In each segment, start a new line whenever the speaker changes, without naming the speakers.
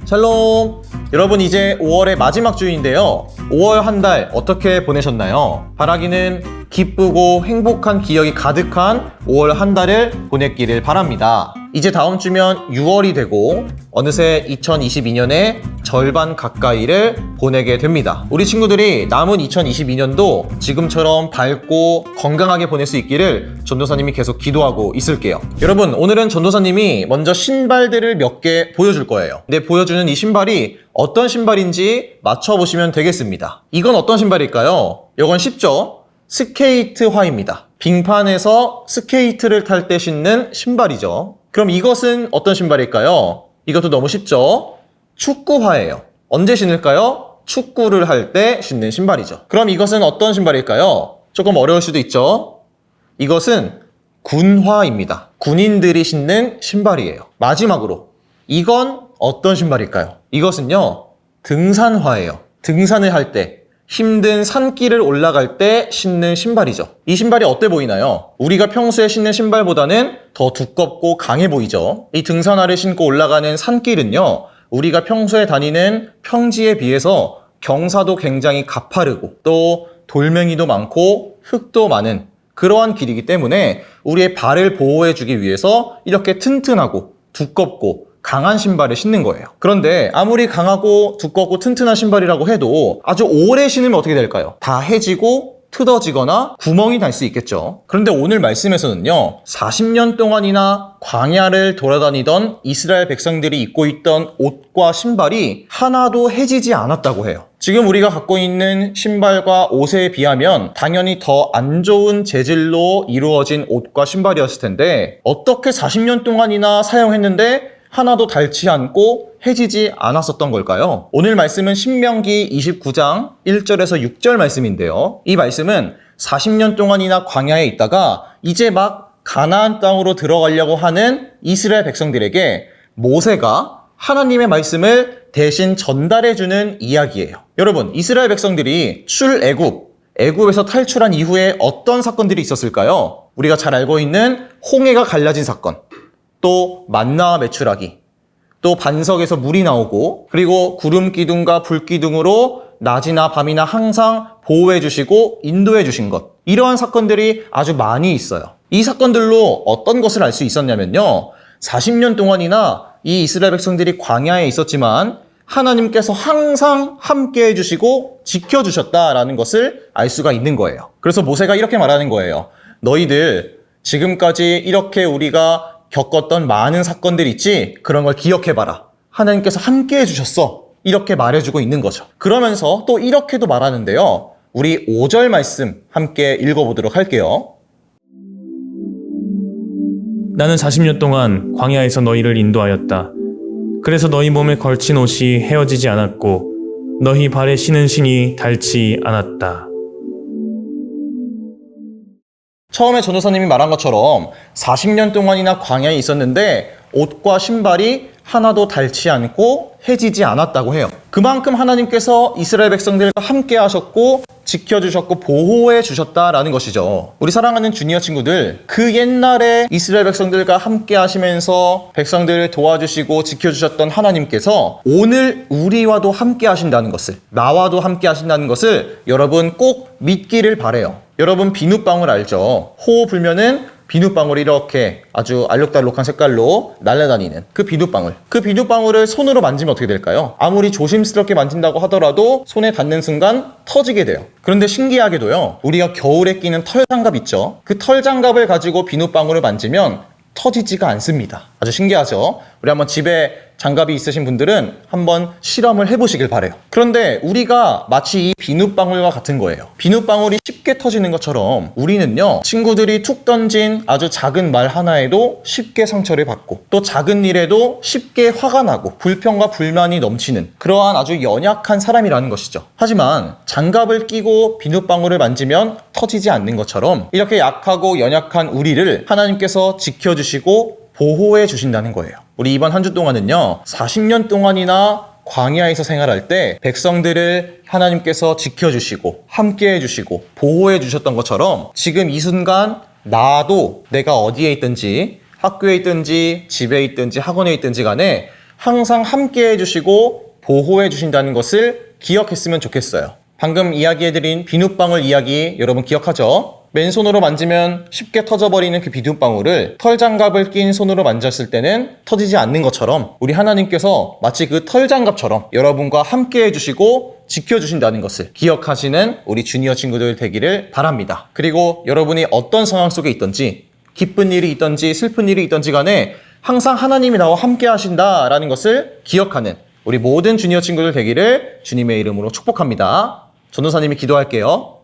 샬롬! 여러분 이제 5월의 마지막 주인데요. 5월 한 달 어떻게 보내셨나요? 바라기는 기쁘고 행복한 기억이 가득한 5월 한 달을 보냈기를 바랍니다. 이제 다음 주면 6월이 되고 어느새 2022년의 절반 가까이를 보내게 됩니다. 우리 친구들이 남은 2022년도 지금처럼 밝고 건강하게 보낼 수 있기를 전도사님이 계속 기도하고 있을게요. 여러분, 오늘은 전도사님이 먼저 신발들을 몇 개 보여줄 거예요. 근데 보여주는 이 신발이 어떤 신발인지 맞춰보시면 되겠습니다. 이건 어떤 신발일까요? 이건 쉽죠? 스케이트화입니다. 빙판에서 스케이트를 탈 때 신는 신발이죠. 그럼 이것은 어떤 신발일까요? 이것도 너무 쉽죠? 축구화예요. 언제 신을까요? 축구를 할 때 신는 신발이죠. 그럼 이것은 어떤 신발일까요? 조금 어려울 수도 있죠? 이것은 군화입니다. 군인들이 신는 신발이에요. 마지막으로 이건 어떤 신발일까요? 이것은요, 등산화예요. 등산을 할 때, 힘든 산길을 올라갈 때 신는 신발이죠. 이 신발이 어때 보이나요? 우리가 평소에 신는 신발보다는 더 두껍고 강해 보이죠. 이 등산화를 신고 올라가는 산길은요, 우리가 평소에 다니는 평지에 비해서 경사도 굉장히 가파르고 또 돌멩이도 많고 흙도 많은 그러한 길이기 때문에 우리의 발을 보호해주기 위해서 이렇게 튼튼하고 두껍고 강한 신발을 신는 거예요. 그런데 아무리 강하고 두껍고 튼튼한 신발이라고 해도 아주 오래 신으면 어떻게 될까요? 다 해지고 틀어지거나 구멍이 날 수 있겠죠. 그런데 오늘 말씀에서는요, 40년 동안이나 광야를 돌아다니던 이스라엘 백성들이 입고 있던 옷과 신발이 하나도 해지지 않았다고 해요. 지금 우리가 갖고 있는 신발과 옷에 비하면 당연히 더 안 좋은 재질로 이루어진 옷과 신발이었을 텐데 어떻게 40년 동안이나 사용했는데 하나도 닳지 않고 해지지 않았었던 걸까요? 오늘 말씀은 신명기 29장 1절에서 6절 말씀인데요. 이 말씀은 40년 동안이나 광야에 있다가 이제 막 가나안 땅으로 들어가려고 하는 이스라엘 백성들에게 모세가 하나님의 말씀을 대신 전달해주는 이야기예요. 여러분, 이스라엘 백성들이 애굽에서 탈출한 이후에 어떤 사건들이 있었을까요? 우리가 잘 알고 있는 홍해가 갈라진 사건, 또 만나와 메추라기, 또 반석에서 물이 나오고, 그리고 구름 기둥과 불 기둥으로 낮이나 밤이나 항상 보호해 주시고 인도해 주신 것, 이러한 사건들이 아주 많이 있어요. 이 사건들로 어떤 것을 알 수 있었냐면요, 40년 동안이나 이 이스라엘 백성들이 광야에 있었지만 하나님께서 항상 함께 해주시고 지켜주셨다라는 것을 알 수가 있는 거예요. 그래서 모세가 이렇게 말하는 거예요. 너희들 지금까지 이렇게 우리가 겪었던 많은 사건들 있지? 그런 걸 기억해봐라. 하나님께서 함께 해주셨어. 이렇게 말해주고 있는 거죠. 그러면서 또 이렇게도 말하는데요. 우리 5절 말씀 함께 읽어보도록 할게요.
나는 40년 동안 광야에서 너희를 인도하였다. 그래서 너희 몸에 걸친 옷이 헤어지지 않았고 너희 발에 신은 신이 닳지 않았다.
처음에 전도사님이 말한 것처럼 40년 동안이나 광야에 있었는데 옷과 신발이 하나도 닳지 않고 해지지 않았다고 해요. 그만큼 하나님께서 이스라엘 백성들과 함께 하셨고 지켜주셨고 보호해 주셨다라는 것이죠. 우리 사랑하는 주니어 친구들, 그 옛날에 이스라엘 백성들과 함께 하시면서 백성들을 도와주시고 지켜주셨던 하나님께서 오늘 우리와도 함께 하신다는 것을, 나와도 함께 하신다는 것을 여러분 꼭 믿기를 바라요. 여러분 비눗방울 알죠? 호우 불면은 비눗방울이 이렇게 아주 알록달록한 색깔로 날아다니는 그 비눗방울. 그 비눗방울을 손으로 만지면 어떻게 될까요? 아무리 조심스럽게 만진다고 하더라도 손에 닿는 순간 터지게 돼요. 그런데 신기하게도요, 우리가 겨울에 끼는 털장갑 있죠? 그 털장갑을 가지고 비눗방울을 만지면 터지지가 않습니다. 아주 신기하죠? 우리 한번 집에 장갑이 있으신 분들은 한번 실험을 해보시길 바래요. 그런데 우리가 마치 이 비눗방울과 같은 거예요. 비눗방울이 쉽게 터지는 것처럼 우리는요, 친구들이 툭 던진 아주 작은 말 하나에도 쉽게 상처를 받고 또 작은 일에도 쉽게 화가 나고 불평과 불만이 넘치는 그러한 아주 연약한 사람이라는 것이죠. 하지만 장갑을 끼고 비눗방울을 만지면 터지지 않는 것처럼 이렇게 약하고 연약한 우리를 하나님께서 지켜주시고 보호해 주신다는 거예요. 우리 이번 한 주 동안은요, 40년 동안이나 광야에서 생활할 때 백성들을 하나님께서 지켜주시고 함께 해주시고 보호해 주셨던 것처럼 지금 이 순간 나도 내가 어디에 있든지 학교에 있든지 집에 있든지 학원에 있든지 간에 항상 함께 해주시고 보호해 주신다는 것을 기억했으면 좋겠어요. 방금 이야기해드린 비눗방울 이야기 여러분 기억하죠? 맨손으로 만지면 쉽게 터져버리는 그 비눗방울을 털장갑을 낀 손으로 만졌을 때는 터지지 않는 것처럼 우리 하나님께서 마치 그 털장갑처럼 여러분과 함께 해주시고 지켜주신다는 것을 기억하시는 우리 주니어 친구들 되기를 바랍니다. 그리고 여러분이 어떤 상황 속에 있든지 기쁜 일이 있든지 슬픈 일이 있든지 간에 항상 하나님이 나와 함께 하신다라는 것을 기억하는 우리 모든 주니어 친구들 되기를 주님의 이름으로 축복합니다. 전도사님이 기도할게요.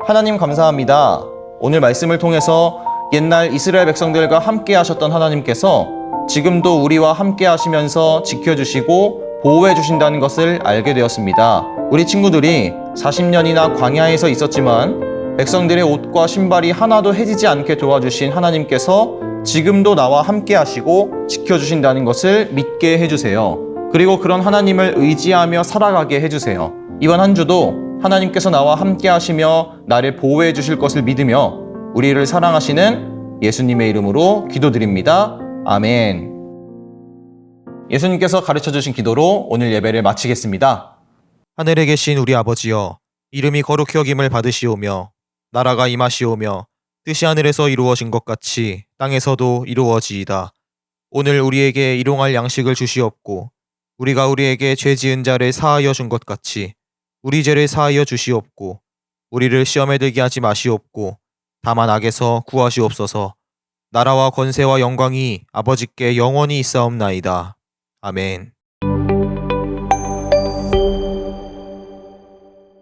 하나님 감사합니다. 오늘 말씀을 통해서 옛날 이스라엘 백성들과 함께 하셨던 하나님께서 지금도 우리와 함께 하시면서 지켜주시고 보호해 주신다는 것을 알게 되었습니다. 우리 친구들이 40년이나 광야에서 있었지만 백성들의 옷과 신발이 하나도 해지지 않게 도와주신 하나님께서 지금도 나와 함께 하시고 지켜주신다는 것을 믿게 해주세요. 그리고 그런 하나님을 의지하며 살아가게 해주세요. 이번 한 주도 하나님께서 나와 함께 하시며 나를 보호해 주실 것을 믿으며 우리를 사랑하시는 예수님의 이름으로 기도드립니다. 아멘. 예수님께서 가르쳐 주신 기도로 오늘 예배를 마치겠습니다. 하늘에 계신 우리 아버지여, 이름이 거룩히 여김을 받으시오며 나라가 임하시오며 뜻이 하늘에서 이루어진 것 같이 땅에서도 이루어지이다. 오늘 우리에게 일용할 양식을 주시옵고 우리가 우리에게 죄 지은 자를 사하여 준 것 같이 우리 죄를 사하여 주시옵고 우리를 시험에 들게 하지 마시옵고 다만 악에서 구하시옵소서. 나라와 권세와 영광이 아버지께 영원히 있사옵나이다. 아멘.